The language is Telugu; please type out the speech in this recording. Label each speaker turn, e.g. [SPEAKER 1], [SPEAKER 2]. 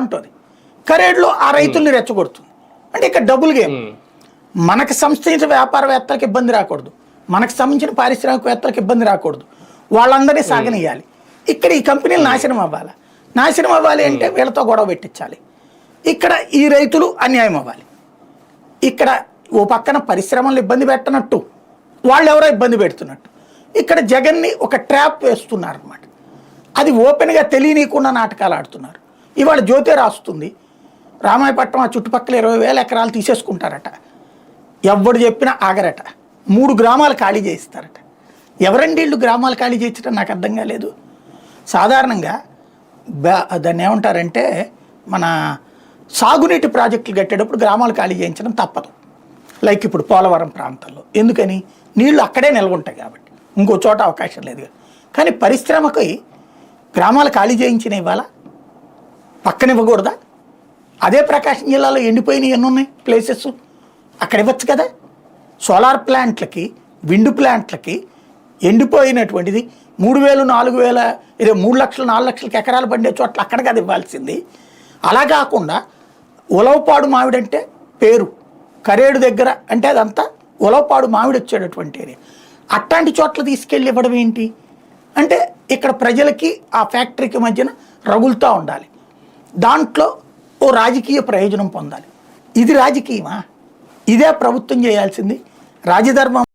[SPEAKER 1] అంటుంది. కరేడులో ఆ రైతుల్ని రెచ్చగొడుతుంది. అంటే ఇక్కడ డబుల్ గేమ్. మనకు సంబంధించిన వ్యాపారవేత్తలకు ఇబ్బంది రాకూడదు, మనకు సంబంధించిన పారిశ్రామికవేత్తలకు ఇబ్బంది రాకూడదు, వాళ్ళందరినీ సాగనియాలి. ఇక్కడ ఈ కంపెనీలు నాశనం అవ్వాలి. నాశనం అవ్వాలి అంటే వీళ్ళతో గొడవ పెట్టించాలి. ఇక్కడ ఈ రైతులు అన్యాయం అవ్వాలి. ఇక్కడ ఓ పక్కన పరిశ్రమలు ఇబ్బంది పెట్టనట్టు, వాళ్ళు ఎవరో ఇబ్బంది పెడుతున్నట్టు. ఇక్కడ జగన్ని ఒక ట్రాప్ వేస్తున్నారు అన్నమాట. అది ఓపెన్గా తెలియనీయకుండా నాటకాలు ఆడుతున్నారు. ఇవాళ జ్యోతి రాస్తుంది, రామాయపట్నం ఆ చుట్టుపక్కల 20,000 ఎకరాలు తీసేసుకుంటారట. ఎవడు చెప్పినా ఆగరట. 3 గ్రామాలు ఖాళీ చేయిస్తారట. ఎవరండి వీళ్ళు గ్రామాలు ఖాళీ చేయించడం నాకు అర్థం కాలేదు. సాధారణంగా దాన్ని ఏమంటారంటే, మన సాగునీటి ప్రాజెక్టులు కట్టేటప్పుడు గ్రామాలు ఖాళీ చేయించడం తప్పదు. లైక్ ఇప్పుడు పోలవరం ప్రాంతంలో ఎందుకని, నీళ్లు అక్కడే నిల్వ ఉంటాయి కాబట్టి, ఇంకో చోట అవకాశం లేదు. కానీ పరిశ్రమకి గ్రామాలు ఖాళీ చేయించిన ఇవాళ పక్కన ఇవ్వకూడదా? అదే ప్రకాశం జిల్లాలో ఎండిపోయినవి ఎన్ని ఉన్నాయి ప్లేసెస్, అక్కడ ఇవ్వచ్చు కదా. సోలార్ ప్లాంట్లకి, విండ్ ప్లాంట్లకి ఎండిపోయినటువంటిది 3,000, 4,000, 3 లక్షలు 4 లక్షలకి ఎకరాలు పండే చోట్ల అక్కడ కదా ఇవ్వాల్సింది. అలా కాకుండా ఉలవపాడు మామిడి అంటే పేరు, కరేడు దగ్గర అంటే అదంతా ఉలవపాడు మామిడి వచ్చేటటువంటి ఏరియా. అట్లాంటి చోట్ల తీసుకెళ్ళి ఇవ్వడం ఏంటి అంటే, ఇక్కడ ప్రజలకి ఆ ఫ్యాక్టరీకి మధ్యన రగులుతూ ఉండాలి. దాంట్లో ఓ రాజకీయ ప్రయోజనం పొందాలి. ఇది రాజకీయమా? ఇదే ప్రభుత్వం చేయాల్సింది. రాజధర్మం